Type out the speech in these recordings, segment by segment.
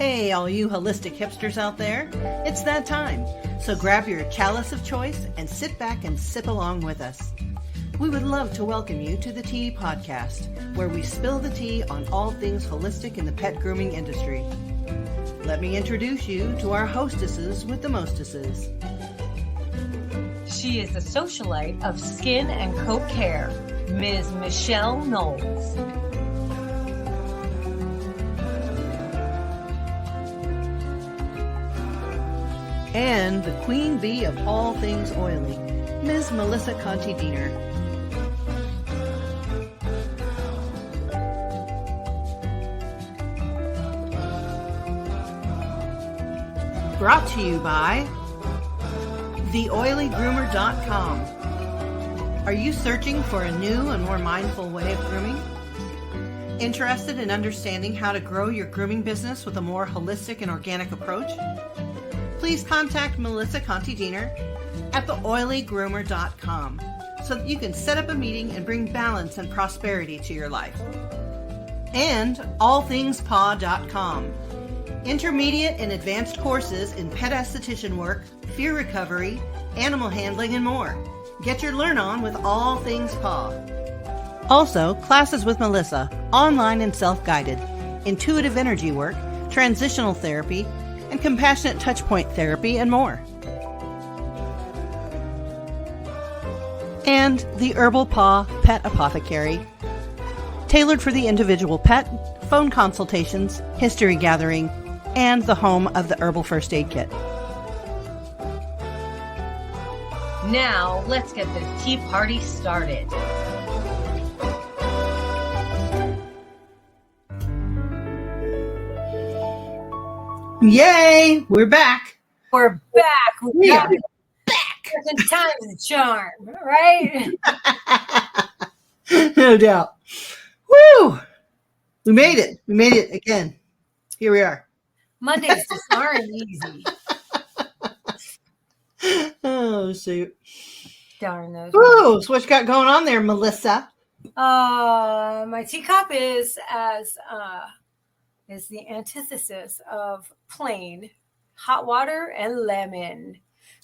Hey, all you holistic hipsters out there, it's that time. So grab your chalice of choice and sit back and sip along with us. We would love to welcome you to the Tea Podcast, where we spill the tea on all things holistic in the pet grooming industry. Let me introduce you to our hostesses with the mostesses. She is the socialite of skin and coat care, Ms. Michelle Knowles. And the queen bee of all things oily, Ms. Melissa Conti-Diener. Brought to you by theoilygroomer.com. Are you searching for a new and more mindful way of grooming? Interested in understanding how to grow your grooming business with a more holistic and organic approach? Please contact Melissa Conti-Diener at theoilygroomer.com so that you can set up a meeting and bring balance and prosperity to your life. And allthingspaw.com. Intermediate and advanced courses in pet esthetician work, fear recovery, animal handling, and more. Get your learn on with All Things Paw. Also, classes with Melissa, online and self-guided, intuitive energy work, transitional therapy, and compassionate touchpoint therapy, and more. And the Herbal Paw Pet Apothecary, tailored for the individual pet, phone consultations, history gathering, and the home of the Herbal First Aid Kit. Now, let's get this tea party started. Yay! We're back. We're back. We are back. Second time's a charm, right? No doubt. Woo! We made it. We made it again. Here we are. Mondays just aren't easy. Oh, shoot. Darn those. Woo! So what you got going on there, Melissa? My teacup is the antithesis of plain hot water and lemon.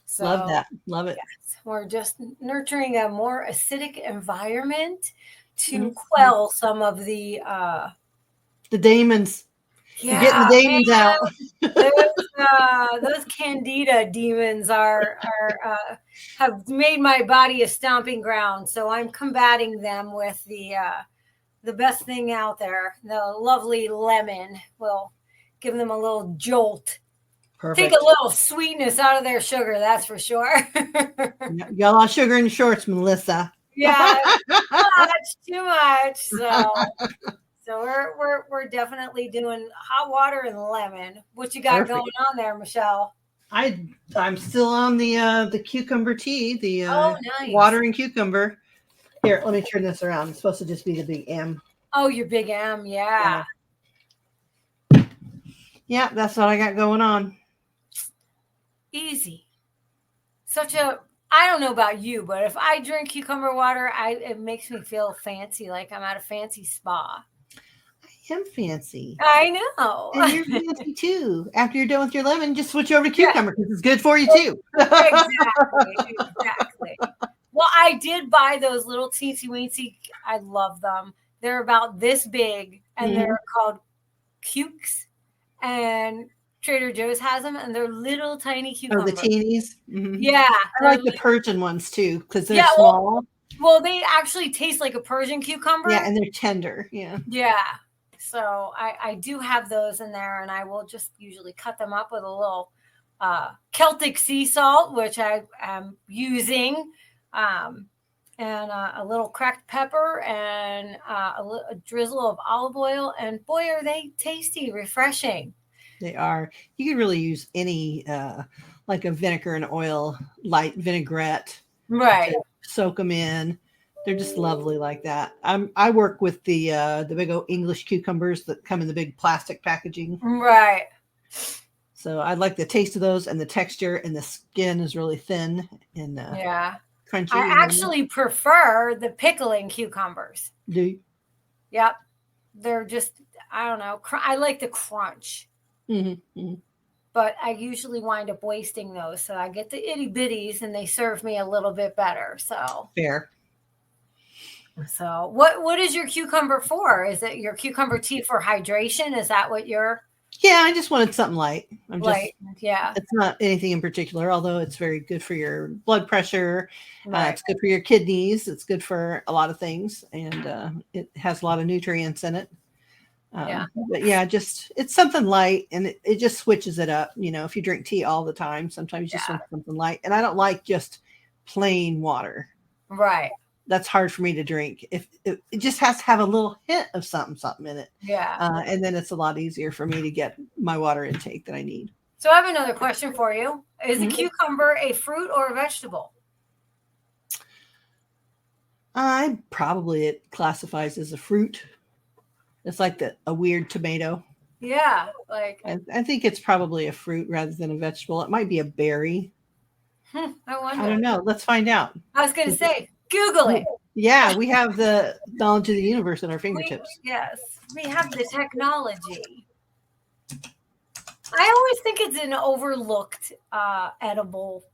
So, love that. Love it. Yes, we're just nurturing a more acidic environment to quell some of the demons. yeah, You're getting the demons out. those candida demons have made my body a stomping ground. So I'm combating them with the best thing out there, the lovely lemon. Will give them a little jolt. Perfect. Take a little sweetness out of their sugar, that's for sure. You got a lot of sugar in your shorts, Melissa. Yeah, too much. So we're definitely doing hot water and lemon. What you got going on there, Michelle? I'm still on the cucumber tea, the nice. Water and cucumber. Here, let me turn this around. It's supposed to just be the big M. Oh, your big M, yeah. Yeah, that's what I got going on. Easy. I don't know about you, but if I drink cucumber water, it makes me feel fancy, like I'm at a fancy spa. I am fancy. I know. And you're fancy too. After you're done with your lemon, just switch over to cucumber because it's good for you too. Exactly. Well, I did buy those little teensy weensy. I love them. They're about this big, and they're called Cukes. And Trader Joe's has them, and they're little tiny cucumbers. Oh, the teenies. Mm-hmm. Yeah, I like the Persian ones too because they're small. Well, they actually taste like a Persian cucumber. Yeah, and they're tender. Yeah. Yeah. So I do have those in there, and I will just usually cut them up with a little Celtic sea salt, which I am using, and a little cracked pepper and a drizzle of olive oil. And boy, are they tasty, refreshing. They are. You can really use any like a vinegar and oil light vinaigrette. Right. Soak them in. They're just lovely like that. I work with the big old English cucumbers that come in the big plastic packaging. Right. So I like the taste of those, and the texture, and the skin is really thin and crunchy. I actually prefer the pickling cucumbers. Do you? Yep. They're just, I don't know. I like the crunch. Mm-hmm. but I usually wind up wasting those. So I get the itty bitties and they serve me a little bit better. Fair. So what is your cucumber for? Is it your cucumber tea for hydration? Is that what you're Yeah, I just wanted something light. like? Yeah. It's not anything in particular, although it's very good for your blood pressure. Right. It's good for your kidneys. It's good for a lot of things. And it has a lot of nutrients in it. Yeah. But yeah, just it's something light and it just switches it up. You know, if you drink tea all the time, sometimes you just want something light. And I don't like just plain water. Right. That's hard for me to drink. If it just has to have a little hint of something in it. Yeah. And then it's a lot easier for me to get my water intake that I need. So I have another question for you. Is a Mhm. cucumber a fruit or a vegetable? It classifies as a fruit. It's like a weird tomato. Yeah. Like I think it's probably a fruit rather than a vegetable. It might be a berry. I I wonder. don't know. Let's find out. I was going to say, Google it. Yeah, we have the knowledge of the universe at our fingertips. Yes, we have the technology. I always think it's an overlooked edible,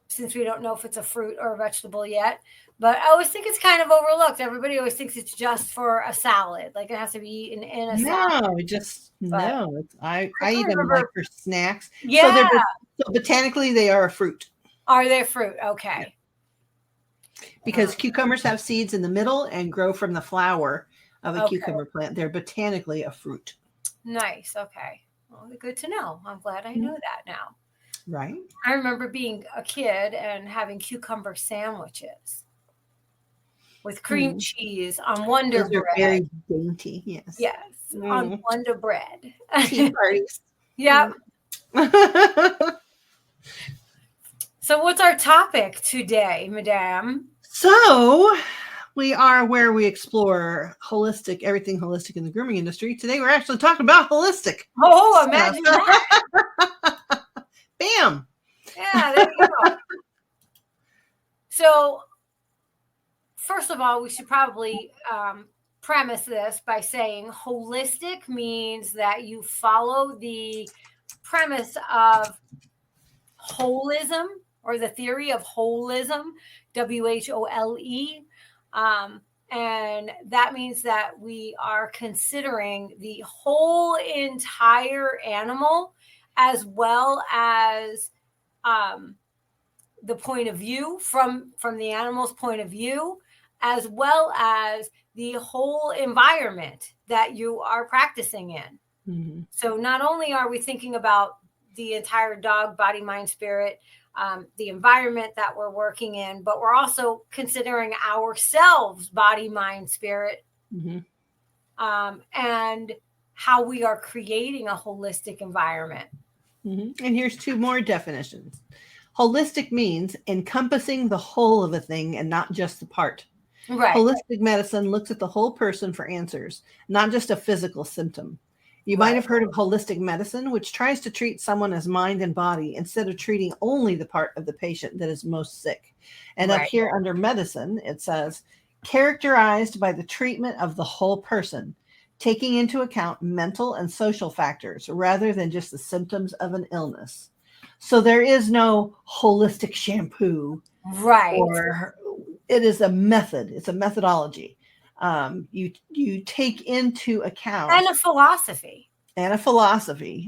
since we don't know if it's a fruit or a vegetable yet. But I always think it's kind of overlooked. Everybody always thinks it's just for a salad, like it has to be eaten in a salad. No. I can eat them remember- like for snacks. Yeah, So botanically, they are a fruit are they fruit? Okay, because cucumbers have seeds in the middle and grow from the flower of a Okay. cucumber plant. They're botanically a fruit. nice. Okay, well, good to know. I'm glad I know that now. Right. I remember being a kid and having cucumber sandwiches with cream cheese on Wonder Those are Bread. very dainty. Yes. Yes, on Wonder Bread. Tea parties. Yep. So, what's our topic today, Madame? So we are where we explore everything holistic in the grooming industry. Today we're actually talking about holistic. Oh, imagine that. Bam. Yeah, there you go. So, first of all, we should probably premise this by saying holistic means that you follow the premise of holism, or the theory of holism, WHOLE. And that means that we are considering the whole entire animal, as well as the point of view from the animal's point of view, as well as the whole environment that you are practicing in. Mm-hmm. So not only are we thinking about the entire dog, body, mind, spirit, the environment that we're working in, but we're also considering ourselves, body, mind, spirit, and how we are creating a holistic environment. Mm-hmm. And here's two more definitions. Holistic means encompassing the whole of a thing and not just the part. Right. Holistic medicine looks at the whole person for answers, not just a physical symptom. You might have heard of holistic medicine, which tries to treat someone as mind and body instead of treating only the part of the patient that is most sick. And up here under medicine, it says, characterized by the treatment of the whole person, taking into account mental and social factors rather than just the symptoms of an illness. So there is no holistic shampoo. Right. Or it is a method. It's a methodology. You take into account and a philosophy,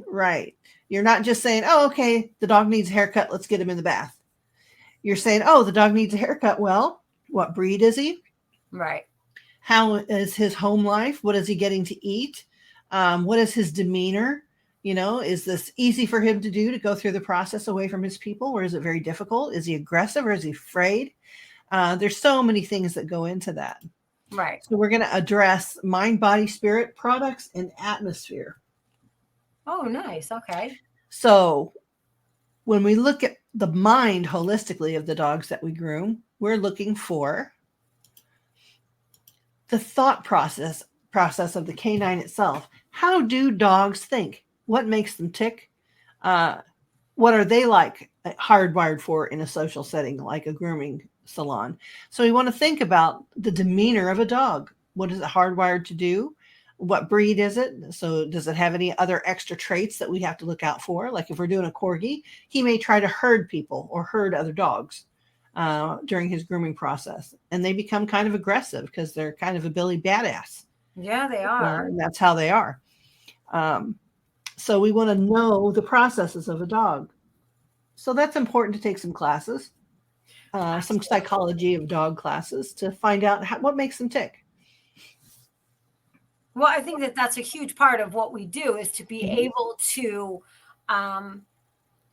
right? You're not just saying, oh, okay, the dog needs a haircut, let's get him in the bath. You're saying, oh, the dog needs a haircut. Well, what breed is he? Right. How is his home life? What is he getting to eat? What is his demeanor? You know, is this easy for him to do, to go through the process away from his people, or is it very difficult? Is he aggressive or is he afraid? There's so many things that go into that. Right. So we're going to address mind, body, spirit, products, and atmosphere. Oh, nice. Okay. So when we look at the mind holistically of the dogs that we groom, we're looking for the thought process of the canine itself. How do dogs think? What makes them tick? What are they like hardwired for in a social setting like a grooming salon? So we want to think about the demeanor of a dog. What is it hardwired to do? What breed is it? So does it have any other extra traits that we have to look out for? Like if we're doing a corgi, he may try to herd people or herd other dogs during his grooming process, and they become kind of aggressive because they're kind of a Billy badass. Yeah, they are. And that's how they are. Um, so we want to know the processes of a dog. So that's important to take some classes, some psychology of dog classes to find out what makes them tick. Well, I think that that's a huge part of what we do is to be Mhm. able to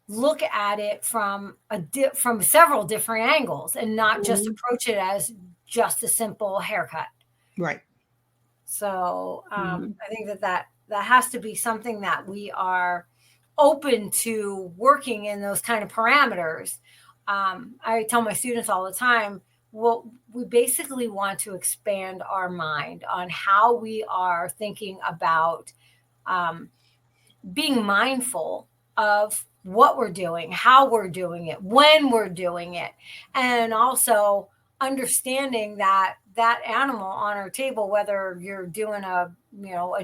look at it from from several different angles and not just Mhm. approach it as just a simple haircut. Right. So Mhm. I think that has to be something that we are open to working in those kind of parameters. I tell my students all the time, well, we basically want to expand our mind on how we are thinking about um, being mindful of what we're doing, how we're doing it, when we're doing it, and also understanding that that animal on our table, whether you're doing a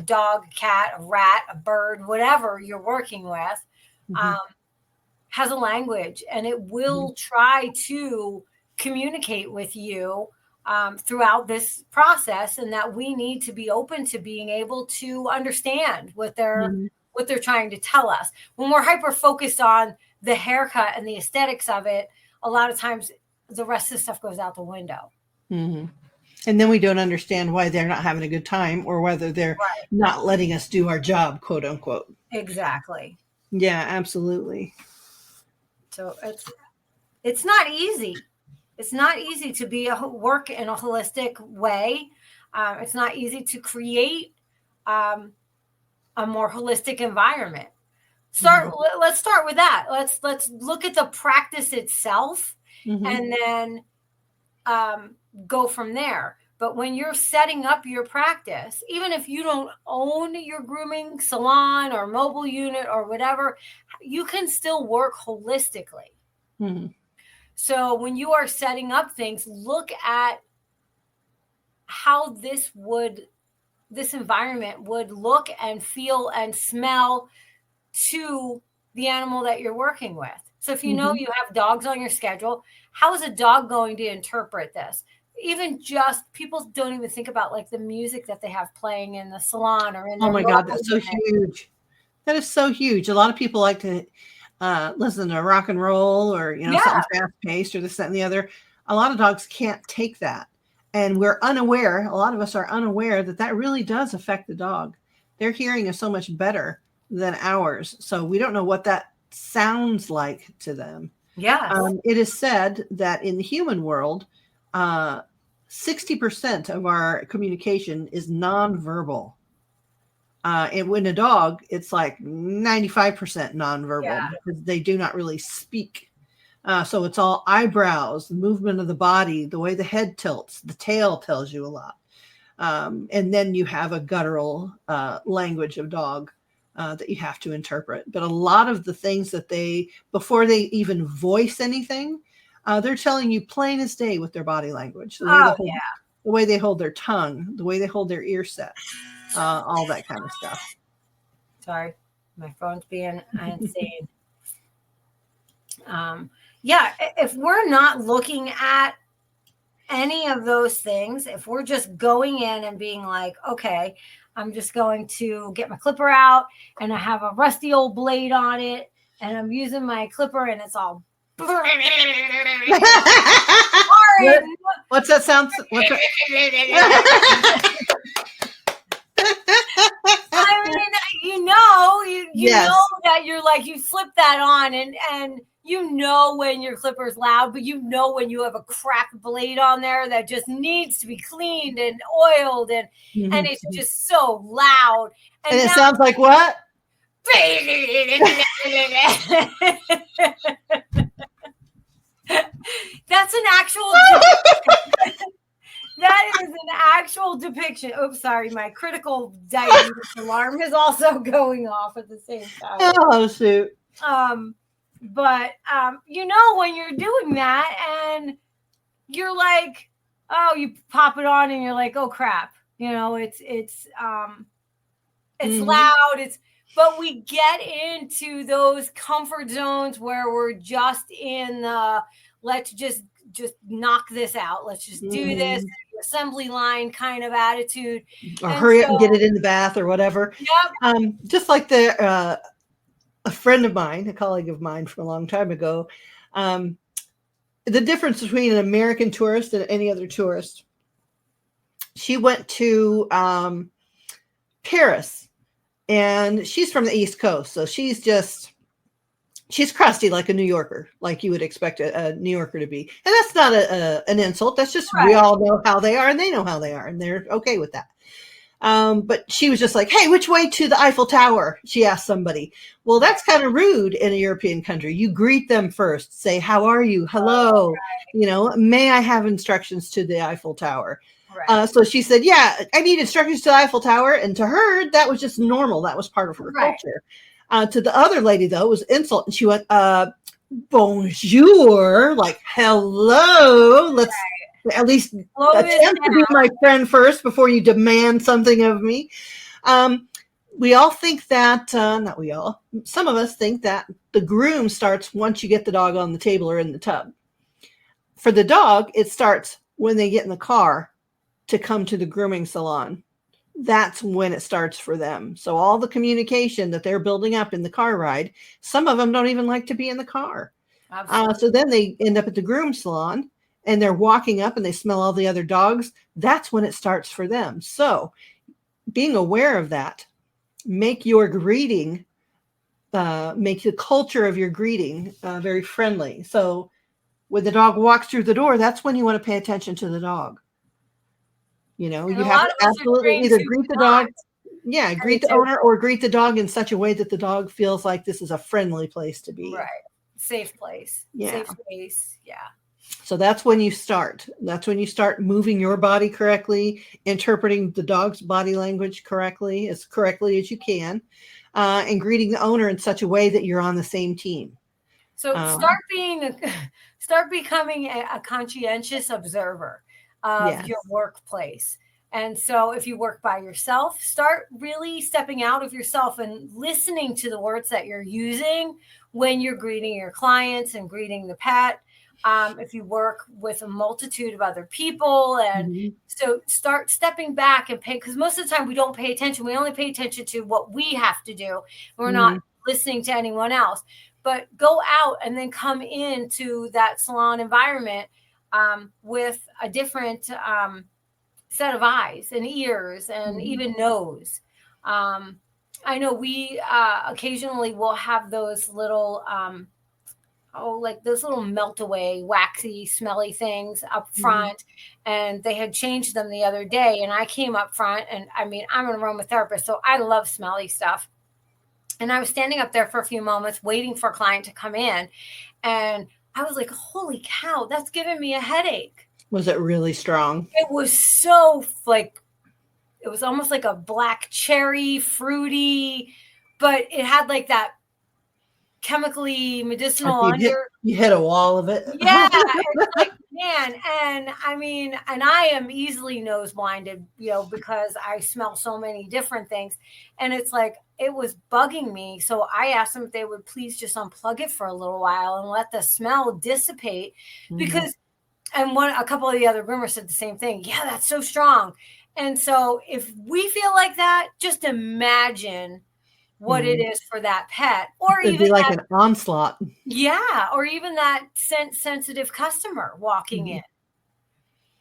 dog, a cat, a rat, a bird, whatever you're working with, Mhm. um, has a language and it Mhm. will try to communicate with you throughout this process, and that we need to be open to being able to understand Mhm. what they're trying to tell us. When we're hyper focused on the haircut and the aesthetics of it, a lot of times the rest of the stuff goes out the window. Mhm. And then we don't understand why they're not having a good time or whether they're Right. not letting us do our job, quote unquote. Exactly. Yeah, absolutely. So it's not easy. It's not easy to be work in a holistic way. It's not easy to create um, a more holistic environment. Mhm. Let's start with that. Let's look at the practice itself, Mhm. and then go from there. But when you're setting up your practice, even if you don't own your grooming salon or mobile unit or whatever, you can still work holistically. Mhm. So when you are setting up things, look at how this environment would look and feel and smell to the animal that you're working with. So if you know Mhm. you have dogs on your schedule, how is a dog going to interpret this? Even just people don't even think about like the music that they have playing in the salon or in Oh their my God, mobile that's so unit. huge. That is so huge. A lot of people like to listen to rock and roll or, Yeah. something fast paced or this, that, and the other. A lot of dogs can't take that. And we're unaware, a lot of us are unaware that that really does affect the dog. Their hearing is so much better than ours. So we don't know what that sounds like to them. Yes. It is said that in the human world, uh, 60% of our communication is nonverbal. And when a dog, it's like 95% nonverbal Yeah. because they do not really speak. So it's all eyebrows, the movement of the body, the way the head tilts, the tail tells you a lot. And then you have a guttural language of dog that you have to interpret. But a lot of the things that before they even voice anything, they're telling you plain as day with their body language, Oh the way they hold their tongue, the way they hold their ear set, all that kind of stuff. sorry, my phone's being insane. Um, yeah, if we're not looking at any of those things, if we're just going in and being like, okay, I'm just going to get my clipper out and I have a rusty old blade on it and I'm using my clipper and it's all What? hard. What's that sound? What's that? I mean, you know Yes. that you're like you flip that on and you know when your clipper's loud, but you know when you have a cracked blade on there that just needs to be cleaned and oiled and Mhm. it's just so loud. And And it now sounds like what? that's an actual that is an actual depiction. Oops, sorry, my critical diabetes alarm is also going off at the same time. Oh, shoot. Um, but you know when you're doing that and you're like, oh, you pop it on and you're like, oh crap, It's Mhm. loud. But we get into those comfort zones where we're just in the let's just knock this out. Let's just do this, Mhm. assembly line kind of attitude. Or And hurry up and get so, it in the bath or whatever. yep, Just like a friend of mine, a colleague of mine from a long time ago, um, the difference between an American tourist and any other tourist. She went to Paris, and she's from the East Coast, so she's crusty like a New Yorker, like you would expect a New Yorker to be. And that's not an insult. That's just we right, all know how they are, and they know how they are, and they're okay with that. But she was just like, "Hey, which way to the Eiffel Tower?" She asked somebody. Well, that's kind of rude in a European country. You greet them first, say, "How are you? Hello. May I have instructions to the Eiffel Tower?" right, So she said, "Yeah, I need instructions to the Eiffel Tower." And to her, that was just normal. That was part of her right. culture. To the other lady, though, it was insult. And she went, bonjour, like, hello. Let's at least Slow this attempt to be down. my friend first before you demand something of me. We all think that, not we all, some of us think that the groom starts once you get the dog on the table or in the tub. For the dog, it starts when they get in the car to come to the grooming salon. That's when it starts for them. So all the communication that they're building up in the car ride, some of them don't even like to be in the car. Absolutely. So then they end up at the groom salon and they're walking up and they smell all the other dogs. That's when it starts for them. So being aware of that, make your greeting, make the culture of your greeting very friendly. So when the dog walks through the door, that's when you want to pay attention to the dog. You And a have lot to of us are absolutely trained either to greet the not dog. Yeah, pay greet the attention. owner or greet the dog in such a way that the dog feels like this is a friendly place to be. Right. Safe place. Yeah. Safe space. Yeah. So that's when you start. That's when you start moving your body correctly, interpreting the dog's body language correctly, as correctly as you can, and greeting the owner in such a way that you're on the same team. So start becoming a conscientious observer of your Yes. workplace. And so if you work by yourself, start really stepping out of yourself and listening to the words that you're using when you're greeting your clients and greeting the pet. If you work with a multitude of other people, and Mhm. so start stepping back and pay, because most of the time we don't pay attention. We only pay attention to what we have to do. We're not Mhm. listening to anyone else. But go out and then come into that salon environment with a different set of eyes and ears and Mhm. even nose. I know we occasionally will have those little like those little melt away waxy smelly things up Mhm. front, and they had changed them the other day, and I came up front, and I mean, I'm an aromatherapist, so I love smelly stuff. And I was standing up there for a few moments waiting for a client to come in, and I was like, holy cow, that's giving me a headache. Was it really strong? It was so like, it was almost like a black cherry, fruity, but it had like that chemically Like medicinal under. you hit a wall of it. Yeah, it's like, man, and I mean, and I am easily nose blinded, because I smell so many different things. And it's like, it was bugging me. So I asked them if they would please just unplug it for a little while and let the smell dissipate. Mhm. Because, and a couple of the other groomers said the same thing. Yeah, that's so strong. And so if we feel like that, just imagine what it Mhm. is for that pet, or It'd even be like an onslaught. yeah, or even that sensitive customer walking Mhm.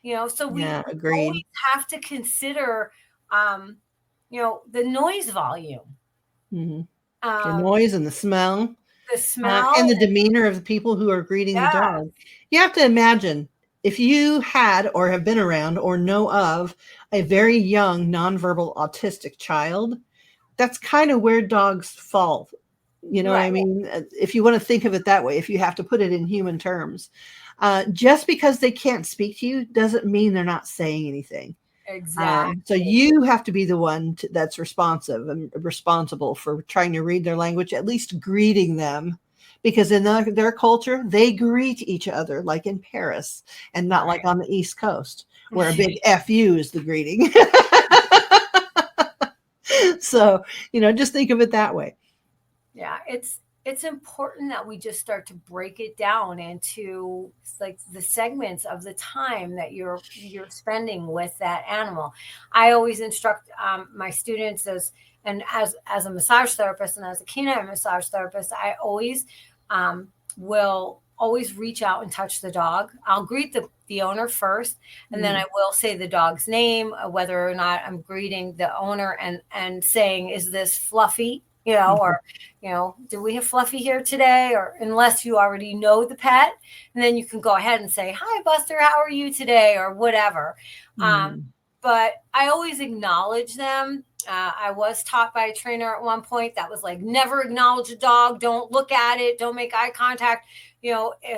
in. So we Yeah, always agreed. have to consider, um, the noise volume, Mhm. The um, noise and the smell, the and smell. the demeanor of the people who are greeting the Yeah, dog. You have to imagine if you had or have been around or know of a very young nonverbal autistic child, that's kind of where dogs fall. You know what I right. mean? If you want to think of it that way, if you have to put it in human terms, just because they can't speak to you doesn't mean they're not saying anything. So Exactly. you have to be the one that's responsive and responsible for trying to read their language, at least greeting them, because in their culture, they greet each other like in Paris and not Right. like on the East Coast, where a big FU is the greeting. So, just think of it that way. Yeah, it's important that we just start to break it down into like the segments of the time that you're spending with that animal. I always instruct my students as a massage therapist and as a canine massage therapist, I always will always reach out and touch the dog. I'll greet the owner first, and then I will say the dog's name, whether or not I'm greeting the owner and saying, is this Fluffy? Or, do we have Fluffy here today? Or unless you already know the pet, and then you can go ahead and say, hi, Buster, how are you today? Or whatever. But I always acknowledge them. I was taught by a trainer at one point that was like, never acknowledge a dog. Don't look at it. Don't make eye contact,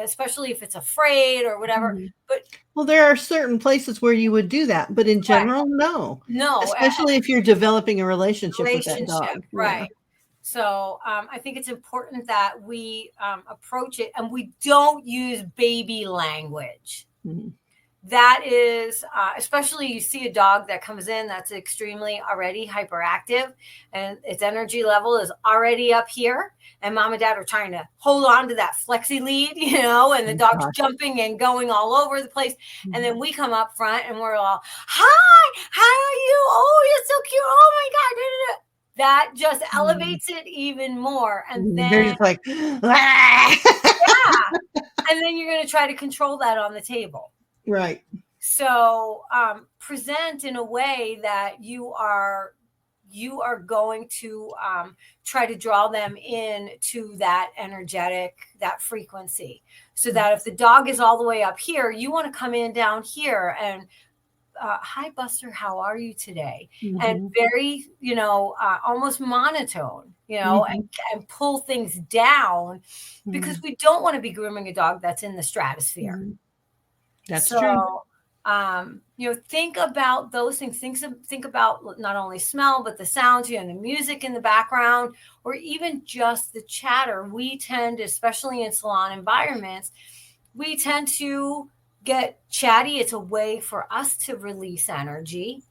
especially if it's afraid or whatever. But well, there are certain places where you would do that, but in general, no, especially if you're developing a relationship with that dog. Right. Yeah. So I think it's important that we approach it and we don't use baby language. That is, especially you see a dog that comes in that's extremely already hyperactive and its energy level is already up here. And mom and dad are trying to hold on to that flexi lead, and the dog's jumping and going all over the place. And then we come up front and we're all, hi, how are you? Oh, you're so cute. Oh my God. That just elevates it even more. And then they're just like, yeah. And then you're going to try to control that on the table. Right. So present in a way that you are going to try to draw them in to that energetic, that frequency. So that if the dog is all the way up here, you want to come in down here and hi, Buster, how are you today? And very, almost monotone, and pull things down because we don't want to be grooming a dog that's in the stratosphere. That's true. Think about those things. Think about not only smell, but the sounds, the music in the background, or even just the chatter. We tend, especially in salon environments, we tend to get chatty. It's a way for us to release energy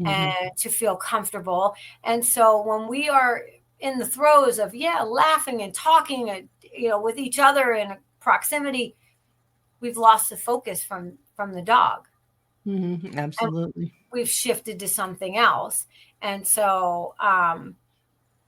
and to feel comfortable. And so when we are in the throes of, laughing and talking, with each other in proximity, we've lost the focus from the dog. Absolutely. And we've shifted to something else. And so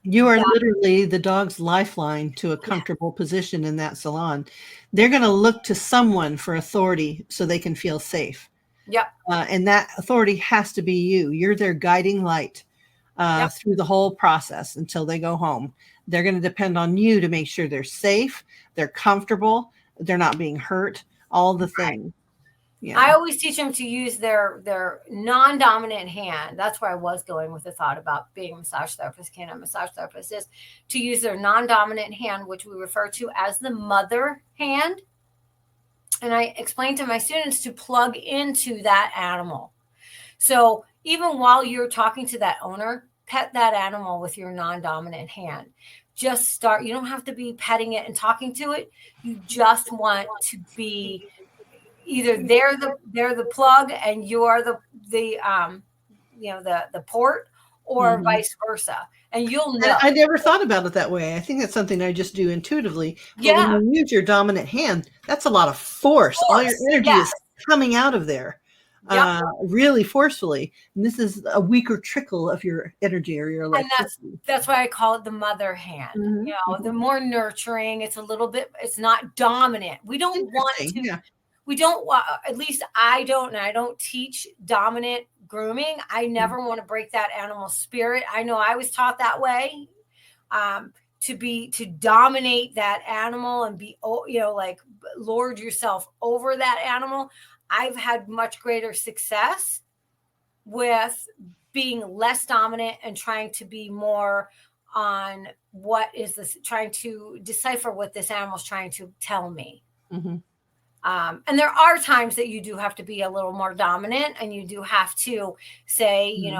you are literally the dog's lifeline to a comfortable position in that salon. They're going to look to someone for authority so they can feel safe. Yep. And that authority has to be you. You're their guiding light through the whole process until they go home. They're going to depend on you to make sure they're safe, they're comfortable, they're not being hurt, all the things. Yeah. I always teach them to use their non-dominant hand. That's where I was going with the thought about being a massage therapist, canine massage therapist, is to use their non-dominant hand, which we refer to as the mother hand. And I explain to my students to plug into that animal. So even while you're talking to that owner, pet that animal with your non-dominant hand. Just start. You don't have to be petting it and talking to it. You just want to be either they're the plug and you're the port, or vice versa, and you'll know. I never thought about it that way. I think that's something I just do intuitively. But when you use your dominant hand, that's a lot of force. All your energy is coming out of there really forcefully, and this is a weaker trickle of your energy or your electricity. And that's why I call it the mother hand. The more nurturing. It's a little bit. It's not dominant. We don't want to. Yeah. We don't want, at least I don't, and I don't teach dominant grooming. I never want to break that animal's spirit. I know I was taught that way, to dominate that animal and be, lord yourself over that animal. I've had much greater success with being less dominant and trying to be more on what is this, trying to decipher what this animal's trying to tell me. And there are times that you do have to be a little more dominant, and you do have to say,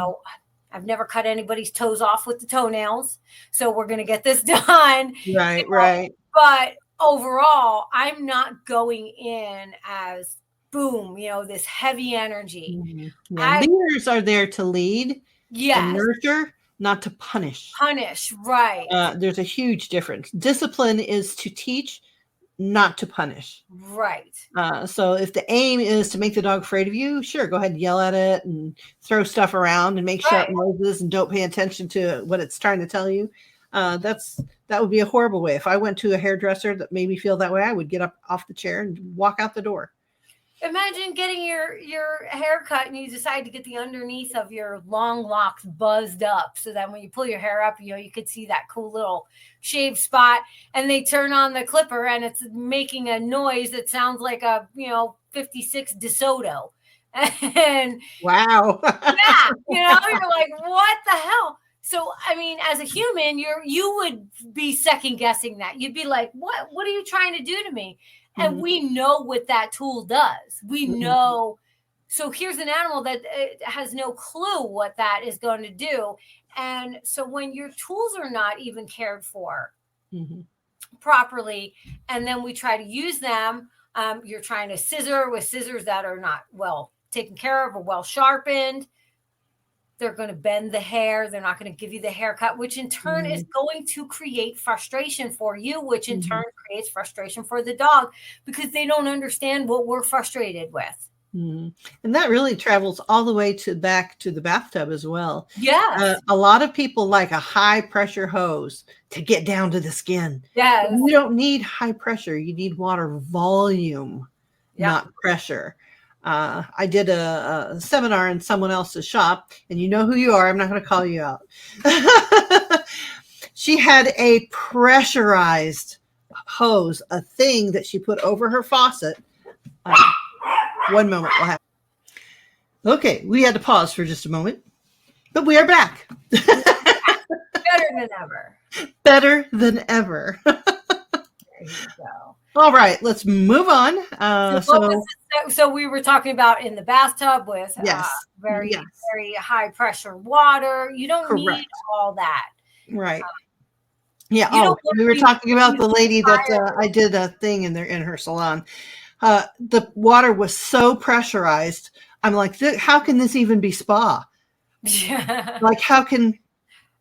I've never cut anybody's toes off with the toenails, so we're going to get this done. Right. But overall, I'm not going in as boom, this heavy energy. Leaders are there to lead and nurture. not to punish. Punish, right. There's a huge difference. Discipline is to teach, not to punish. Right. So if the aim is to make the dog afraid of you, sure, go ahead and yell at it and throw stuff around and make sharp noises and don't pay attention to what it's trying to tell you. That would be a horrible way. If I went to a hairdresser that made me feel that way, I would get up off the chair and walk out the door. Imagine getting your hair cut and you decide to get the underneath of your long locks buzzed up so that when you pull your hair up, you could see that cool little shaved spot, and they turn on the clipper and it's making a noise that sounds like a 56 DeSoto. And wow. yeah, you're like, what the hell? So, I mean, as a human, you would be second guessing that. You'd be like, what are you trying to do to me? And we know what that tool does. We know. So here's an animal that has no clue what that is going to do. And so when your tools are not even cared for properly, and then we try to use them, you're trying to scissor with scissors that are not well taken care of or well sharpened. They're going to bend the hair. They're not going to give you the haircut, which in turn is going to create frustration for you, which in turn creates frustration for the dog because they don't understand what we're frustrated with. And that really travels all the way back to the bathtub as well. Yes. A lot of people like a high pressure hose to get down to the skin. Yes. You don't need high pressure. You need water volume, not pressure. I did a seminar in someone else's shop, and you know who you are. I'm not going to call you out. She had a pressurized hose, a thing that she put over her faucet. One moment. Okay, we had to pause for just a moment, but we are back. Better than ever. Better than ever. There you go. All right, let's move on. So we were talking about in the bathtub with very high pressure water. You don't need all that. Right. Yeah. We were talking about the lady that I did a thing in her salon. The water was so pressurized. I'm like, how can this even be spa? Yeah. Like, how can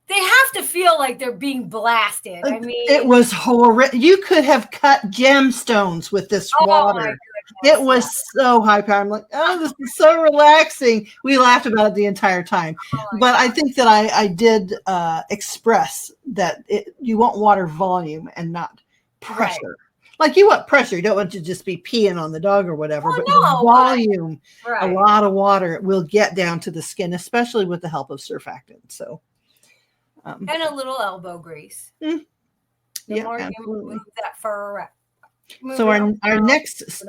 they have to feel like they're being blasted? I mean, it was horrific. You could have cut gemstones with this water. It was so high power. I'm like, oh, this is so relaxing. We laughed about it the entire time. But I think that I did express that you want water volume and not pressure. Right. Like you want pressure. You don't want to just be peeing on the dog or whatever. But volume, a lot of water will get down to the skin, especially with the help of surfactant. So. And a little elbow grease. The more you move that fur around. So our next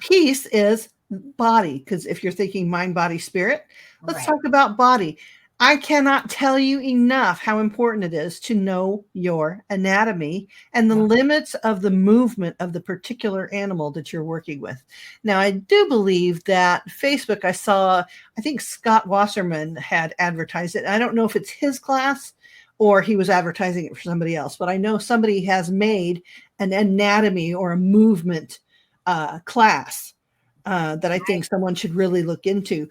piece is body, because if you're thinking mind, body, spirit, let's talk about body. I cannot tell you enough how important it is to know your anatomy and the limits of the movement of the particular animal that you're working with. Now, I do believe that Facebook, I think Scott Wasserman had advertised it. I don't know if it's his class or he was advertising it for somebody else, but I know somebody has made an anatomy or a movement class that I think someone should really look into.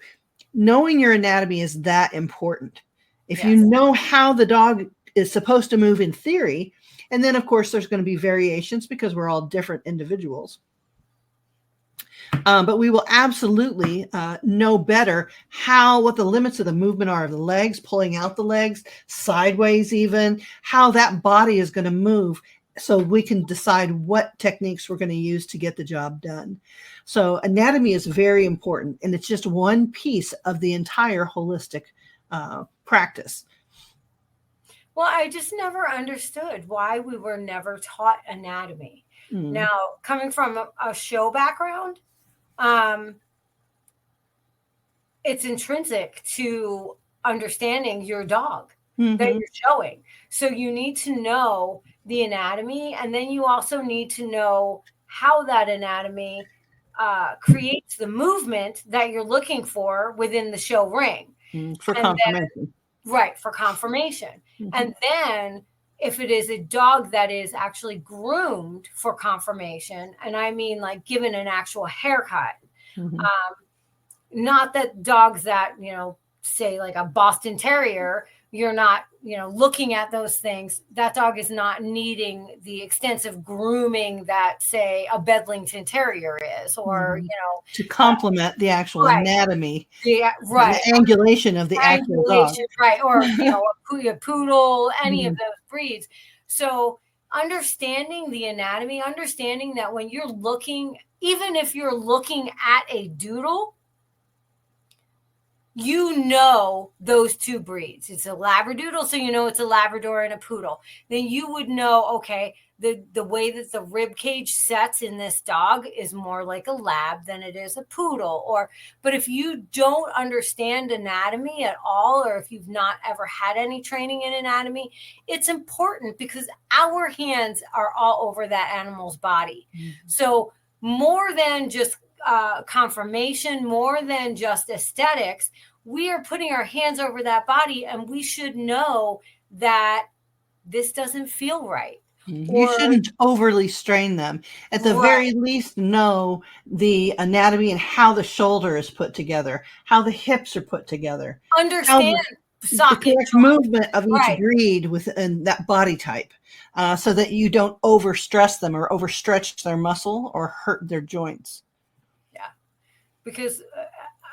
Knowing your anatomy is that important. If you know how the dog is supposed to move in theory, and then of course there's going to be variations because we're all different individuals. But we will absolutely know better what the limits of the movement are of the legs, pulling out the legs, sideways even, how that body is going to move so we can decide what techniques we're going to use to get the job done. So anatomy is very important, and it's just one piece of the entire holistic practice. Well, I just never understood why we were never taught anatomy. Now, coming from a show background, it's intrinsic to understanding your dog that you're showing. So you need to know the anatomy, and then you also need to know how that anatomy creates the movement that you're looking for within the show ring. For confirmation. For confirmation. And then if it is a dog that is actually groomed for confirmation, and I mean like given an actual haircut, not that dogs that, say like a Boston Terrier, you're not, looking at those things, that dog is not needing the extensive grooming that, say, a Bedlington Terrier is, or, to complement the actual right. anatomy, Right. the angulation of the actual dog. Right. Or, a poodle, any of Mhm. those breeds. So understanding the anatomy, understanding that when you're looking, even if you're looking at a doodle, those two breeds. It's a Labradoodle, so it's a Labrador and a poodle. Then you would know, okay, the way that the rib cage sets in this dog is more like a lab than it is a poodle. But if you don't understand anatomy at all, or if you've not ever had any training in anatomy, it's important because our hands are all over that animal's body. So more than just confirmation, more than just aesthetics, we are putting our hands over that body, and we should know that this doesn't feel right. You shouldn't overly strain them. At the very least, know the anatomy and how the shoulder is put together, how the hips are put together, understand the correct movement of each breed within that body type, so that you don't overstress them or overstretch their muscle or hurt their joints. Yeah, because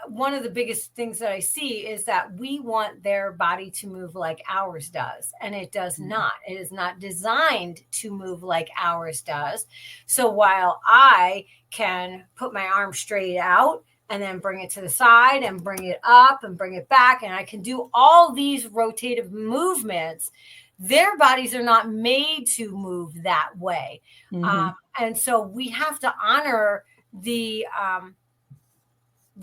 one of the biggest things that I see is that we want their body to move like ours does, and it does not. It is not designed to move like ours does. So while I can put my arm straight out and then bring it to the side and bring it up and bring it back, and I can do all these rotative movements, their bodies are not made to move that way. And so we have to honor the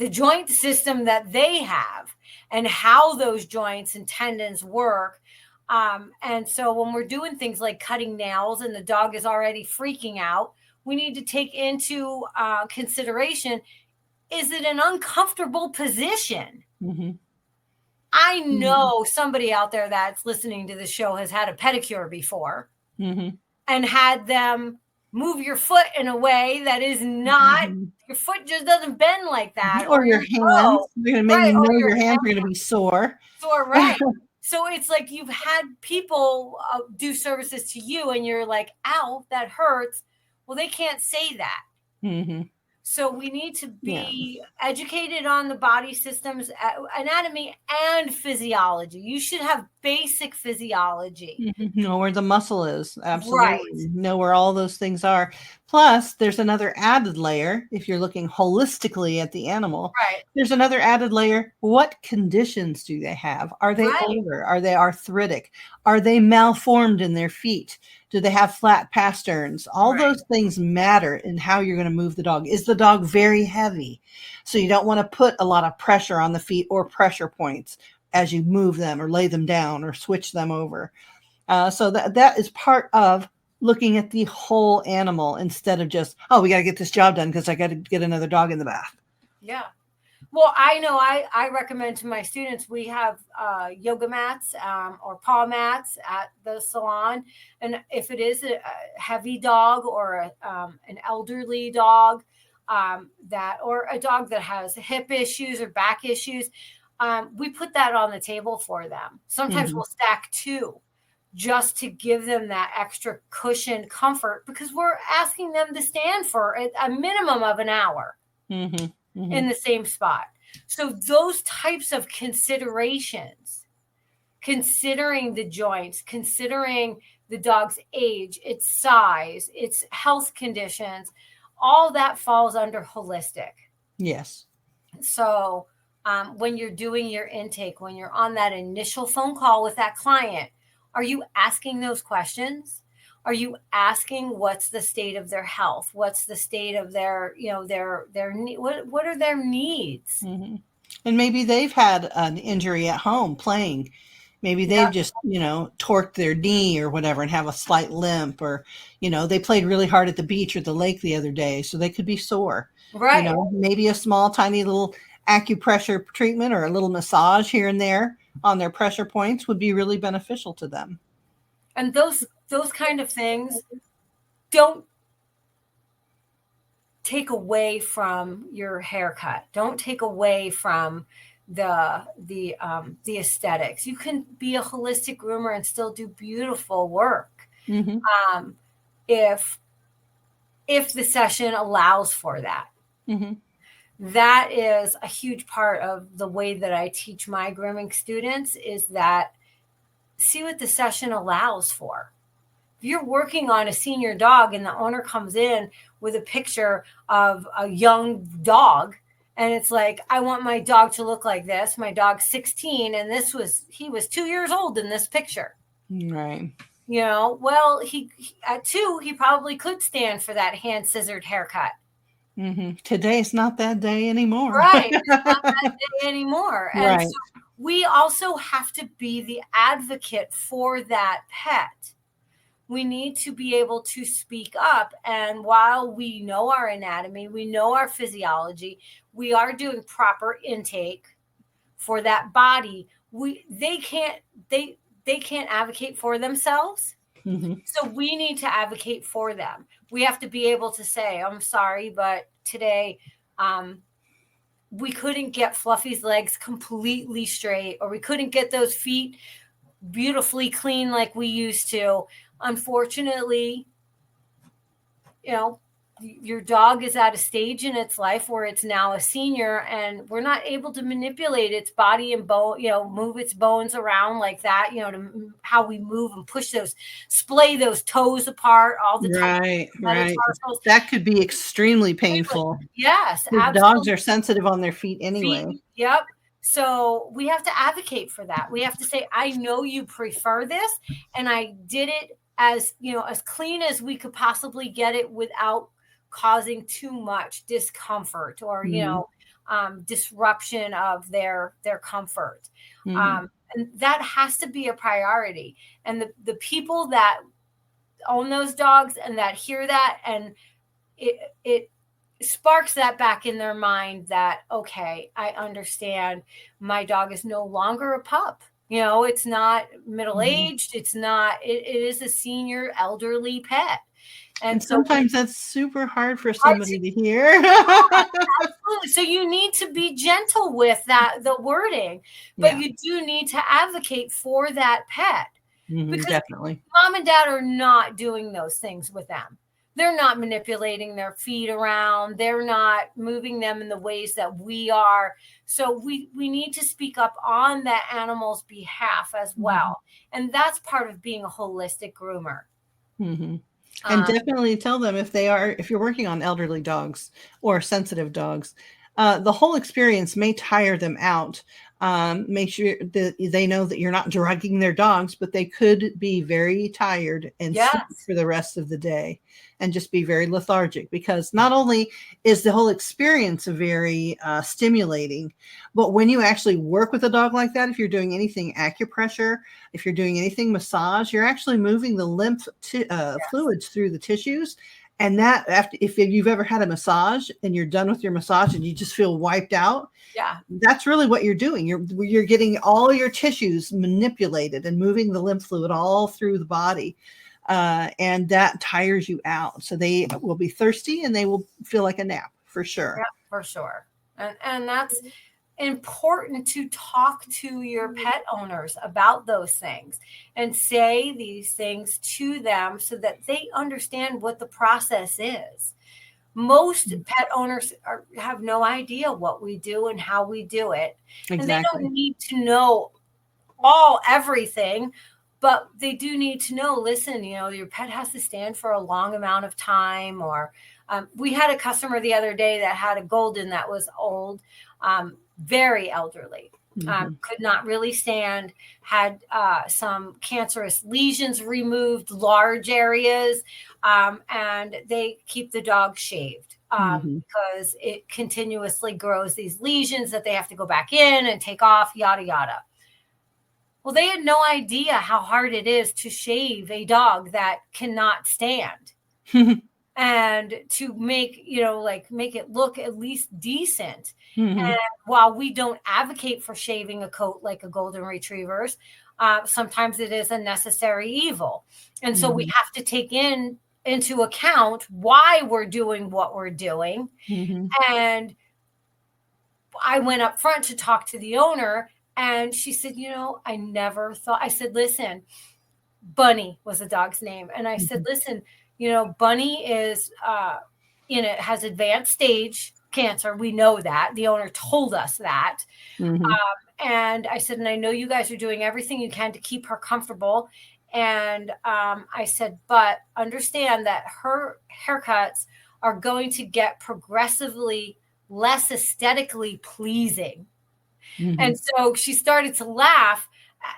joint system that they have and how those joints and tendons work. And so when we're doing things like cutting nails and the dog is already freaking out, we need to take into consideration, is it an uncomfortable position? I know somebody out there that's listening to the show has had a pedicure before and had them move your foot in a way that is not, your foot just doesn't bend like that. Or your hands. They're going to make you know your hands are going to be sore. Right. So it's like you've had people do services to you and you're like, ow, that hurts. Well, they can't say that. So we need to be educated on the body systems, anatomy, and physiology. You should have basic physiology. Know where the muscle is. Absolutely. Know where all those things are. Plus, there's another added layer. If you're looking holistically at the animal, there's another added layer. What conditions do they have? Are they older? Are they arthritic? Are they malformed in their feet? Do they have flat pasterns? All those things matter in how you're going to move the dog. Is the dog very heavy? So you don't want to put a lot of pressure on the feet or pressure points as you move them or lay them down or switch them over. So that is part of looking at the whole animal instead of just, we got to get this job done because I got to get another dog in the bath. Yeah. Well, I know I recommend to my students, we have yoga mats or paw mats at the salon. And if it is a heavy dog or an elderly dog or a dog that has hip issues or back issues, we put that on the table for them. Sometimes we'll stack two just to give them that extra cushion comfort, because we're asking them to stand for a minimum of an hour. In the same spot. So those types of considerations, considering the joints, considering the dog's age, its size, its health conditions, all that falls under holistic. Yes. So when you're doing your intake, when you're on that initial phone call with that client, are you asking those questions? Are you asking what's the state of their health? What's the state of their, what are their needs? And maybe they've had an injury at home playing. Maybe they've just, torqued their knee or whatever and have a slight limp, or, they played really hard at the beach or the lake the other day, so they could be sore. Maybe a small, tiny little acupressure treatment or a little massage here and there on their pressure points would be really beneficial to them. And those kind of things don't take away from your haircut. Don't take away from the aesthetics. You can be a holistic groomer and still do beautiful work, um, if the session allows for that. That is a huge part of the way that I teach my grooming students, is that see what the session allows for. If you're working on a senior dog and the owner comes in with a picture of a young dog, and it's like, I want my dog to look like this. My dog's 16 and he was 2 years old in this picture. Right. You know, well, he at 2, he probably could stand for that hand scissored haircut. Today's not that day anymore. Right. It's not that day anymore. And Right. so we also have to be the advocate for that pet. We need to be able to speak up. And while we know our anatomy, we know our physiology, we are doing proper intake for that body. They can't advocate for themselves. So we need to advocate for them. We have to be able to say, I'm sorry, but today we couldn't get Fluffy's legs completely straight, or we couldn't get those feet beautifully clean like we used to. Unfortunately, you know, your dog is at a stage in its life where it's now a senior, and we're not able to manipulate its body and bone, you know, move its bones around like that, you know, to how we move and push those, splay those toes apart all the time. Right. That could be extremely painful. Yes, absolutely. Dogs are sensitive on their feet anyway. Yep. So we have to advocate for that. We have to say, I know you prefer this, and I did it as, you know, as clean as we could possibly get it without causing too much discomfort or, you know, disruption of their comfort. And that has to be a priority. And the people that own those dogs and that hear that, and it sparks that back in their mind that, okay, I understand my dog is no longer a pup. You know, it's not middle-aged. It's not, it is a senior elderly pet. And sometimes that's super hard for somebody to hear. Absolutely. So you need to be gentle with the wording, but you do need to advocate for that pet. Because definitely. Mom and dad are not doing those things with them. They're not manipulating their feet around. They're not moving them in the ways that we are. So we need to speak up on that animal's behalf as well. And that's part of being a holistic groomer. And definitely tell them if you're working on elderly dogs or sensitive dogs, the whole experience may tire them out. Make sure that they know that you're not drugging their dogs, but they could be very tired and sleep for the rest of the day and just be very lethargic, because not only is the whole experience very stimulating, but when you actually work with a dog like that, if you're doing anything acupressure, if you're doing anything massage, you're actually moving the lymph fluids through the tissues. And that, if you've ever had a massage and you're done with your massage and you just feel wiped out, that's really what you're doing. You're getting all your tissues manipulated and moving the lymph fluid all through the body. And that tires you out. So they will be thirsty and they will feel like a nap for sure. Yeah, for sure. And that's important, to talk to your pet owners about those things and say these things to them so that they understand what the process is. Most pet owners have no idea what we do and how we do it. Exactly. And they don't need to know everything, but they do need to know, listen, you know, your pet has to stand for a long amount of time. Or we had a customer the other day that had a golden that was old, very elderly, could not really stand, had some cancerous lesions removed, large areas, and they keep the dog shaved because it continuously grows these lesions that they have to go back in and take off, yada, yada. Well, they had no idea how hard it is to shave a dog that cannot stand. And to make, you know, like make it look at least decent. And while we don't advocate for shaving a coat like a golden retriever's, sometimes it is a necessary evil. And so we have to take into account why we're doing what we're doing. And I went up front to talk to the owner, and she said, I never thought, I said, listen, Bunny was the dog's name. And I said, listen, Bunny is, has advanced stage cancer. We know that. The owner told us that. Mm-hmm. And I said, and I know you guys are doing everything you can to keep her comfortable. And I said, but understand that her haircuts are going to get progressively less aesthetically pleasing. Mm-hmm. And so she started to laugh,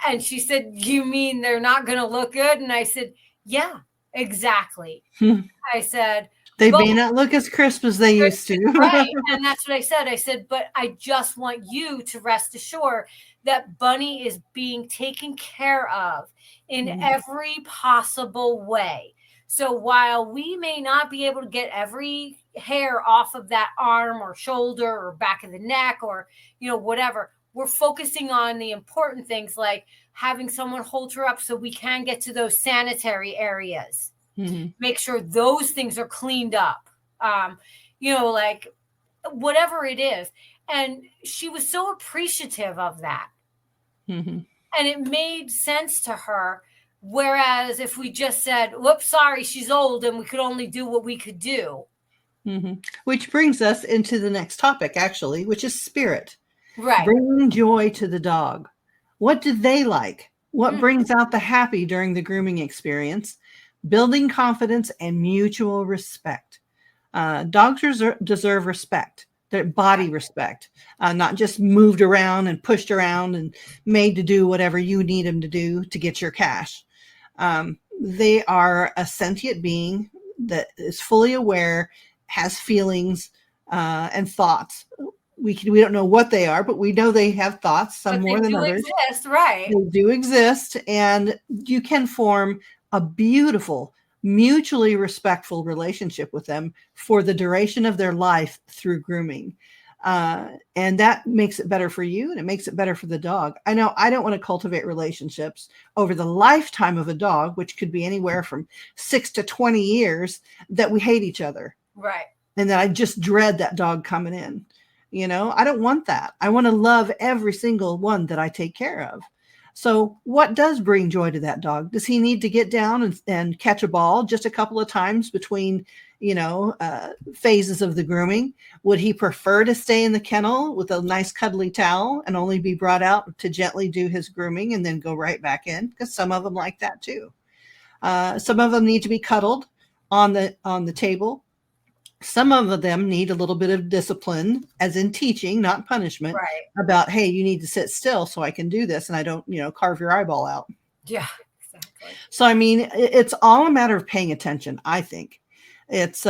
and she said, you mean they're not going to look good? And I said, yeah, exactly. I said, they may not look as crisp as they used to. Right. And that's what I said. I said, but I just want you to rest assured that Bunny is being taken care of in every possible way. So while we may not be able to get every hair off of that arm or shoulder or back of the neck or, whatever, we're focusing on the important things like having someone hold her up so we can get to those sanitary areas. Make sure those things are cleaned up. Like whatever it is. And she was so appreciative of that. And it made sense to her. Whereas if we just said, whoops, sorry, she's old and we could only do what we could do. Which brings us into the next topic, actually, which is spirit. Right. Bringing joy to the dog. What do they like? What brings out the happy during the grooming experience? Building confidence and mutual respect. Dogs deserve respect, their body respect, not just moved around and pushed around and made to do whatever you need them to do to get your cash. They are a sentient being that is fully aware, has feelings and thoughts. We don't know what they are, but we know they have thoughts, some more than others. Exist, right. They do exist, and you can form a beautiful, mutually respectful relationship with them for the duration of their life through grooming. And that makes it better for you, and it makes it better for the dog. I know I don't want to cultivate relationships over the lifetime of a dog, which could be anywhere from 6 to 20 years, that we hate each other. Right. And that I just dread that dog coming in. I don't want that. I want to love every single one that I take care of. So what does bring joy to that dog? Does he need to get down and catch a ball just a couple of times between, phases of the grooming? Would he prefer to stay in the kennel with a nice cuddly towel and only be brought out to gently do his grooming and then go right back in? Because some of them like that too. Some of them need to be cuddled on the table. Some of them need a little bit of discipline, as in teaching, not punishment, right. About, hey, you need to sit still so I can do this and I don't, carve your eyeball out. Yeah, exactly. So, I mean, it's all a matter of paying attention, I think. It's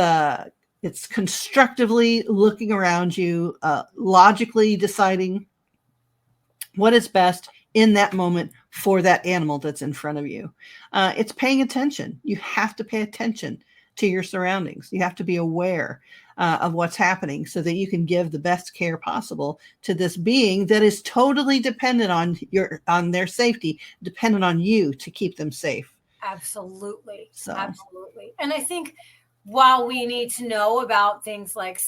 constructively looking around you, logically deciding what is best in that moment for that animal that's in front of you. It's paying attention. You have to pay attention to your surroundings. You have to be aware of what's happening so that you can give the best care possible to this being that is totally dependent on their safety, dependent on you to keep them safe. Absolutely. Absolutely. And I think while we need to know about things like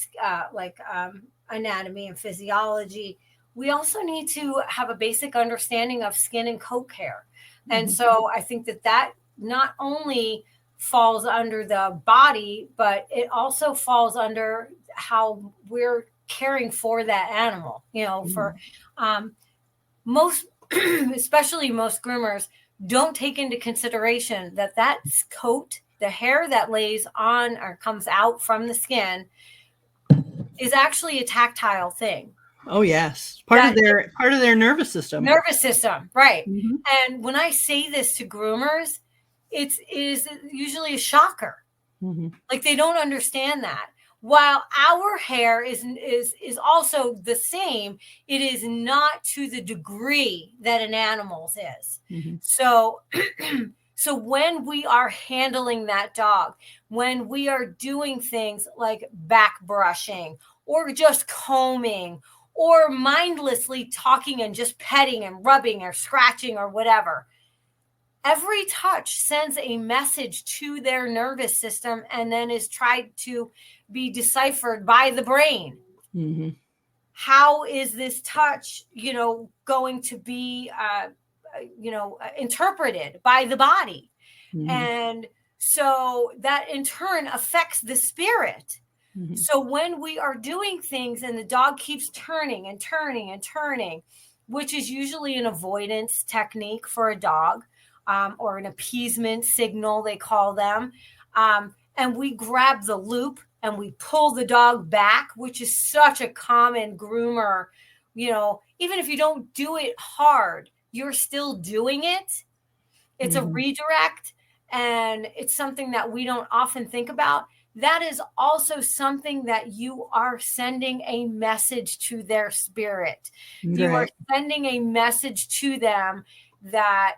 anatomy and physiology, we also need to have a basic understanding of skin and coat care. And so I think that not only falls under the body, but it also falls under how we're caring for that animal. For most, especially most groomers, don't take into consideration that coat, the hair that lays on or comes out from the skin, is actually a tactile thing. Oh yes, part of their nervous system. Nervous system, right? And when I say this to groomers, it is usually a shocker. Like they don't understand that. While our hair is also the same, it is not to the degree that an animal's is. So when we are handling that dog, when we are doing things like back brushing or just combing or mindlessly talking and just petting and rubbing or scratching or whatever, every touch sends a message to their nervous system and then is tried to be deciphered by the brain. how is this touch, going to be, interpreted by the body? Mm-hmm. And so that in turn affects the spirit. Mm-hmm. So when we are doing things and the dog keeps turning and turning and turning, which is usually an avoidance technique for a dog, or an appeasement signal, they call them. And we grab the loop and we pull the dog back, which is such a common groomer, even if you don't do it hard, you're still doing it. It's a redirect, and it's something that we don't often think about. That is also something that you are sending a message to their spirit. Right. You are sending a message to them that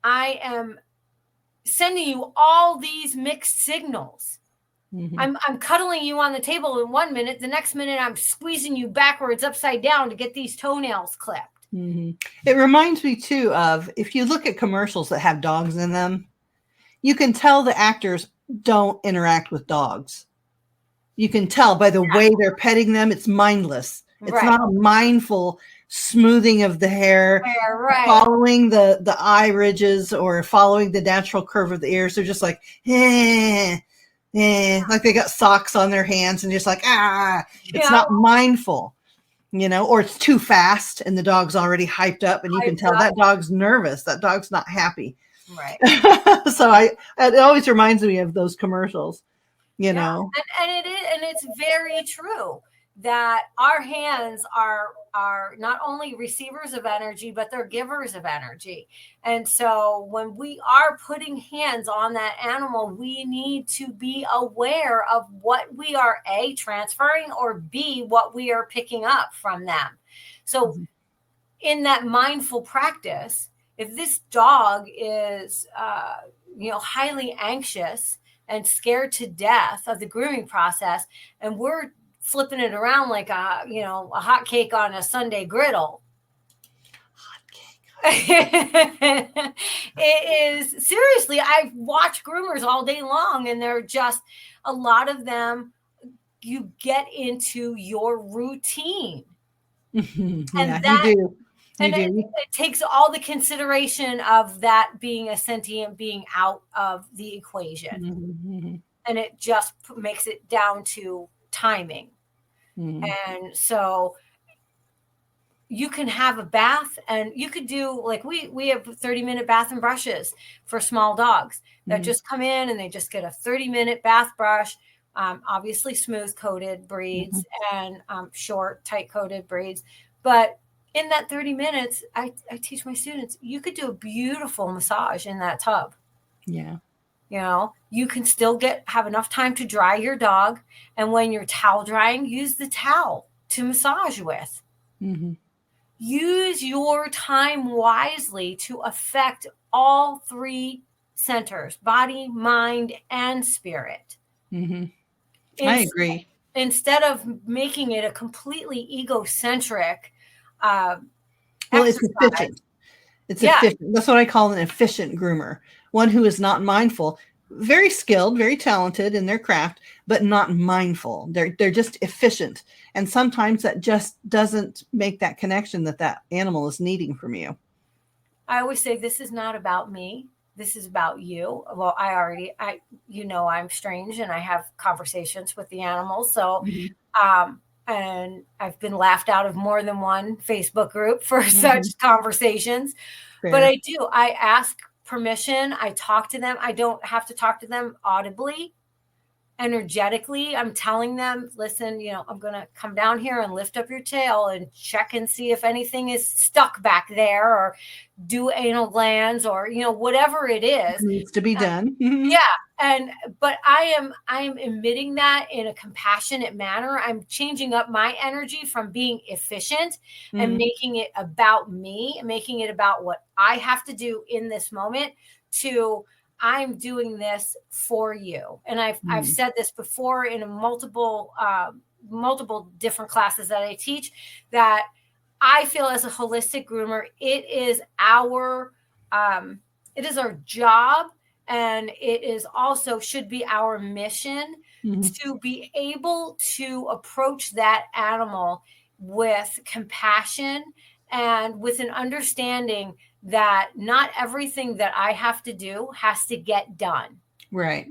I am sending you all these mixed signals. I'm cuddling you on the table in 1 minute. The next minute, I'm squeezing you backwards, upside down to get these toenails clipped. It reminds me too of, if you look at commercials that have dogs in them, you can tell the actors don't interact with dogs. You can tell by the way they're petting them. It's mindless. It's not a mindful smoothing of the hair, following the eye ridges or following the natural curve of the ears. They're just like, like they got socks on their hands and just like, it's not mindful. Or it's too fast and the dog's already hyped up and you can tell that dog's nervous. That dog's not happy. Right. So it always reminds me of those commercials, know. And it is, and it's very true that our hands are not only receivers of energy, but they're givers of energy. And so when we are putting hands on that animal, we need to be aware of what we are A, transferring, or B, what we are picking up from them. So in that mindful practice, if this dog is, highly anxious and scared to death of the grooming process, and we're flipping it around like a hot cake on a Sunday griddle. It is, seriously, I've watched groomers all day long, and they're just, a lot of them, you get into your routine. And that, you do. It takes all the consideration of that being a sentient being out of the equation. And it just makes it down to timing. And so you can have a bath, and you could do, like, we have 30-minute bath and brushes for small dogs that just come in and they just get a 30-minute bath brush, obviously smooth coated breeds and short, tight coated breeds. But in that 30 minutes, I teach my students, you could do a beautiful massage in that tub. Yeah. You can still have enough time to dry your dog. And when you're towel drying, use the towel to massage with. Use your time wisely to affect all three centers: body, mind, and spirit. I agree. Instead of making it a completely egocentric well, it's efficient. It's efficient. That's what I call an efficient groomer. One who is not mindful, very skilled, very talented in their craft, but not mindful. They're just efficient. And sometimes that just doesn't make that connection that animal is needing from you. I always say, this is not about me. This is about you. Well, I'm strange and I have conversations with the animals. So, and I've been laughed out of more than one Facebook group for such conversations. Fair. But I ask permission. I talk to them. I don't have to talk to them audibly, energetically. I'm telling them, listen, I'm going to come down here and lift up your tail and check and see if anything is stuck back there, or do anal glands, or, whatever it is. It needs to be done. But I am emitting that in a compassionate manner. I'm changing up my energy from being efficient and making it about me, making it about what I have to do in this moment, to I'm doing this for you. And I've said this before in multiple different classes that I teach, that I feel as a holistic groomer, it is our job, and it is also should be our mission to be able to approach that animal with compassion and with an understanding that not everything that I have to do has to get done. Right.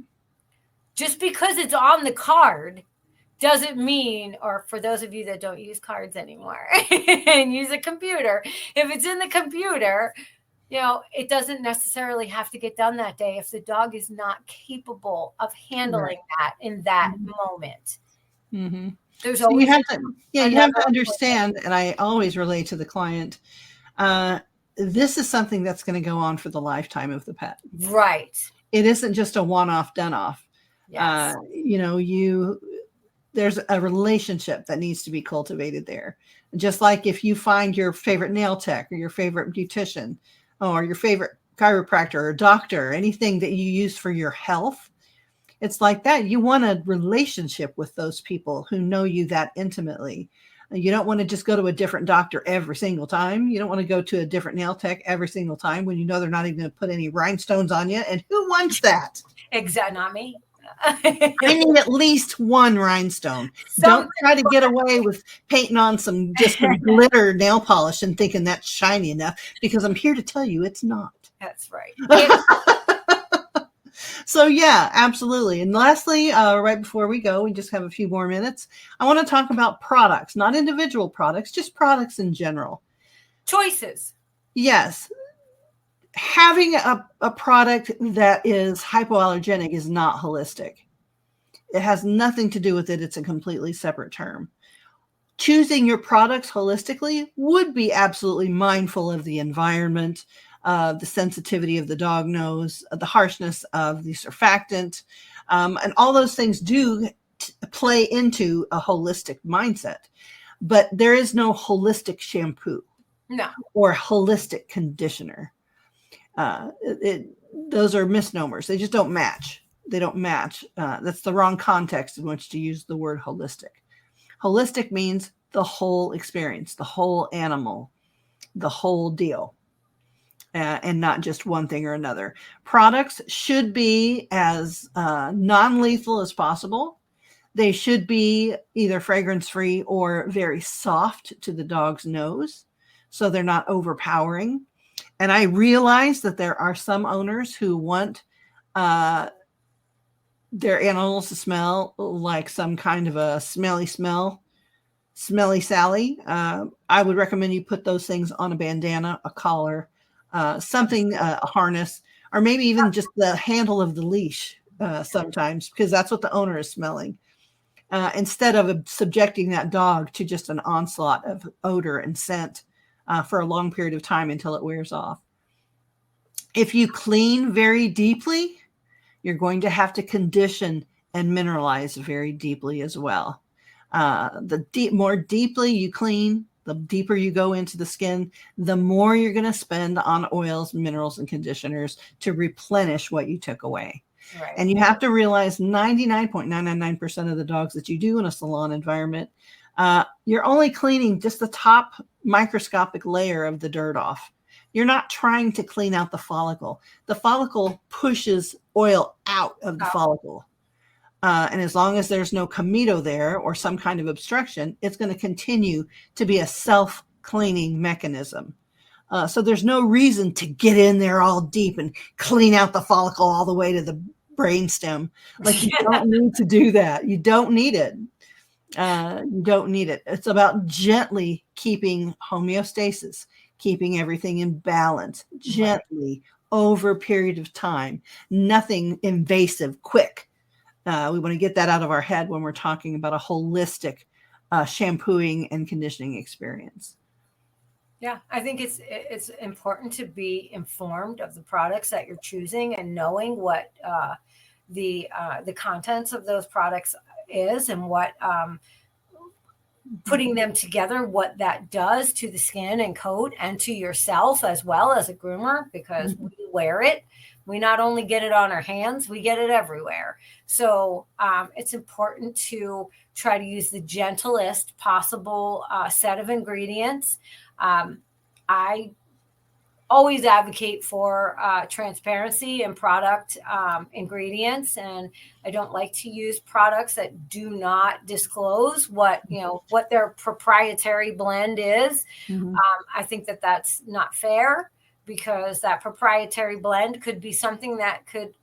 Just because it's on the card doesn't mean, or for those of you that don't use cards anymore and use a computer, if it's in the computer, it doesn't necessarily have to get done that day if the dog is not capable of handling that in that moment. Mm-hmm. There's so always you have to understand, and I always relate to the client, this is something that's going to go on for the lifetime of the pet. Right. It isn't just a one-off, done-off. Yes. There's a relationship that needs to be cultivated there. Just like if you find your favorite nail tech or your favorite beautician or your favorite chiropractor or doctor, or anything that you use for your health, it's like that. You want a relationship with those people who know you that intimately. You don't want to just go to a different doctor every single time. You don't want to go to a different nail tech every single time when you know they're not even going to put any rhinestones on you. And who wants that? Exactly. Not me. I need at least one rhinestone. Don't try to get away with painting on some glitter nail polish and thinking that's shiny enough, because I'm here to tell you it's not. That's right. So yeah, absolutely. And lastly, right before we go, we just have a few more minutes. I want to talk about products, not individual products, just products in general. Choices. Yes. Having a product that is hypoallergenic is not holistic. It has nothing to do with it. It's a completely separate term. Choosing your products holistically would be absolutely mindful of the environment, the sensitivity of the dog nose, the harshness of the surfactant, and all those things do play into a holistic mindset. But there is no holistic shampoo or holistic conditioner. Those are misnomers. They just don't match. They don't match. That's the wrong context in which to use the word holistic. Holistic means the whole experience, the whole animal, the whole deal, and not just one thing or another. Products should be as non-lethal as possible. They should be either fragrance-free or very soft to the dog's nose, so they're not overpowering. And I realize that there are some owners who want their animals to smell like some kind of a smelly Sally. I would recommend you put those things on a bandana, a collar, something, a harness, or maybe even just the handle of the leash sometimes, because that's what the owner is smelling. Instead of subjecting that dog to just an onslaught of odor and scent for a long period of time until it wears off. If you clean very deeply, you're going to have to condition and mineralize very deeply as well. More deeply you clean, the deeper you go into the skin, the more you're going to spend on oils, minerals, and conditioners to replenish what you took away. Right. And you have to realize 99.999% of the dogs that you do in a salon environment, you're only cleaning just the top microscopic layer of the dirt off. You're not trying to clean out the follicle. The follicle pushes oil out of the follicle. And as long as there's no comedo there or some kind of obstruction, it's going to continue to be a self-cleaning mechanism. So there's no reason to get in there all deep and clean out the follicle all the way to the brainstem. Like, you don't need to do that. You don't need it. You don't need it. It's about gently keeping homeostasis, keeping everything in balance, gently over a period of time. Nothing invasive, quick. We want to get that out of our head when we're talking about a holistic shampooing and conditioning experience. Yeah, I think it's important to be informed of the products that you're choosing and knowing what the contents of those products is and what putting them together, what that does to the skin and coat and to yourself as well as a groomer, because we wear it. We not only get it on our hands, we get it everywhere. So it's important to try to use the gentlest possible set of ingredients. I always advocate for transparency and product ingredients, and I don't like to use products that do not disclose what their proprietary blend is. Mhm. I think that that's not fair, because that proprietary blend could be something that could,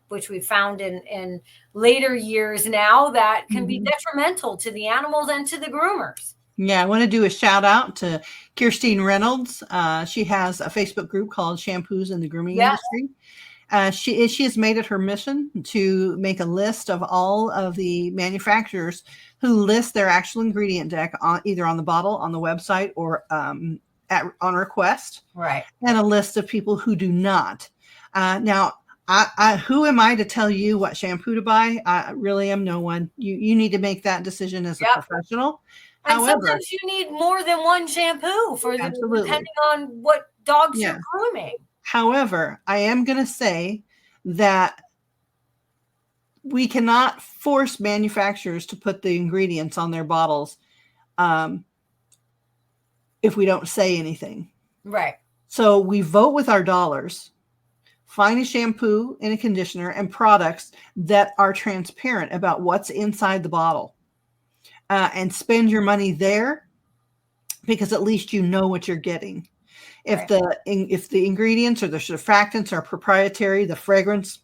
which we found in later years now, that can be detrimental to the animals and to the groomers. Yeah, I want to do a shout out to Kirstine Reynolds. She has a Facebook group called Shampoos in the Grooming Yeah. Industry. She has made it her mission to make a list of all of the manufacturers who list their actual ingredient deck either on the bottle, on the website, or on request. Right. And a list of people who do not. Now, who am I to tell you what shampoo to buy? I really am no one. You need to make that decision as a professional. And However, sometimes you need more than one shampoo absolutely, depending on what dogs you're grooming. However, I am going to say that we cannot force manufacturers to put the ingredients on their bottles if we don't say anything. Right. So we vote with our dollars. Find a shampoo and a conditioner and products that are transparent about what's inside the bottle, and spend your money there, because at least you know what you're getting. If the ingredients or the surfactants are proprietary, the fragrance,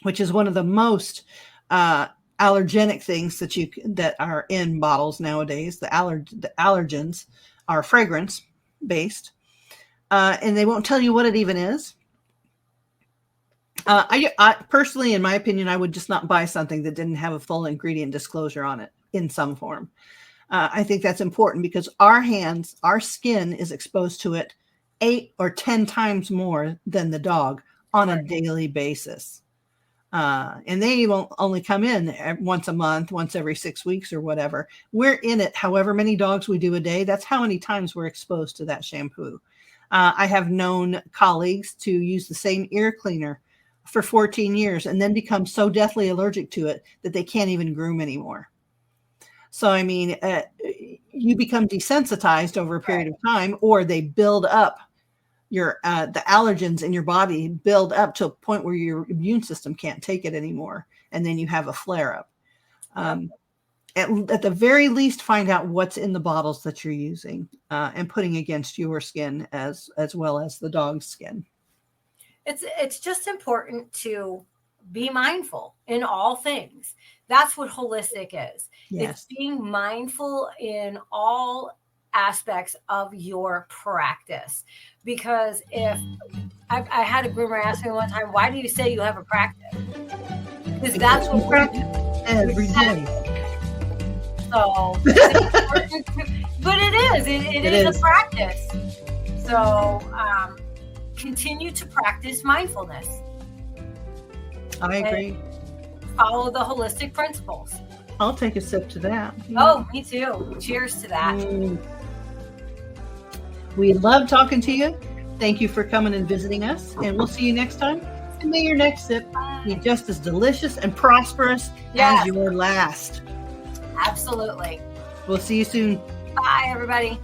which is one of the most allergenic things that are in bottles nowadays, the allergens are fragrance based, and they won't tell you what it even is. I personally, in my opinion, I would just not buy something that didn't have a full ingredient disclosure on it in some form. I think that's important, because our skin is exposed to it 8 or 10 times more than the dog on a daily basis. And they won't only come in once a month, once every 6 weeks or whatever. We're in it however many dogs we do a day. That's how many times we're exposed to that shampoo. I have known colleagues to use the same ear cleaner for 14 years and then become so deathly allergic to it that they can't even groom anymore. So, I mean, you become desensitized over a period of time, or they build up the allergens in your body build up to a point where your immune system can't take it anymore. And then you have a flare up. At the very least, find out what's in the bottles that you're using and putting against your skin as well as the dog's skin. It's just important to be mindful in all things. That's what holistic is. Yes. It's being mindful in all aspects of your practice. Because if I had a groomer ask me one time, why do you say you have a practice? Because that's what we're doing every day. So it's important but it is a practice. So continue to practice mindfulness. I agree. Follow the holistic principles. I'll take a sip to that. Oh, me too. Cheers to that. We love talking to you. Thank you for coming and visiting us, and we'll see you next time. And may your next sip be just as delicious and prosperous as your last. Absolutely. We'll see you soon. Bye, everybody.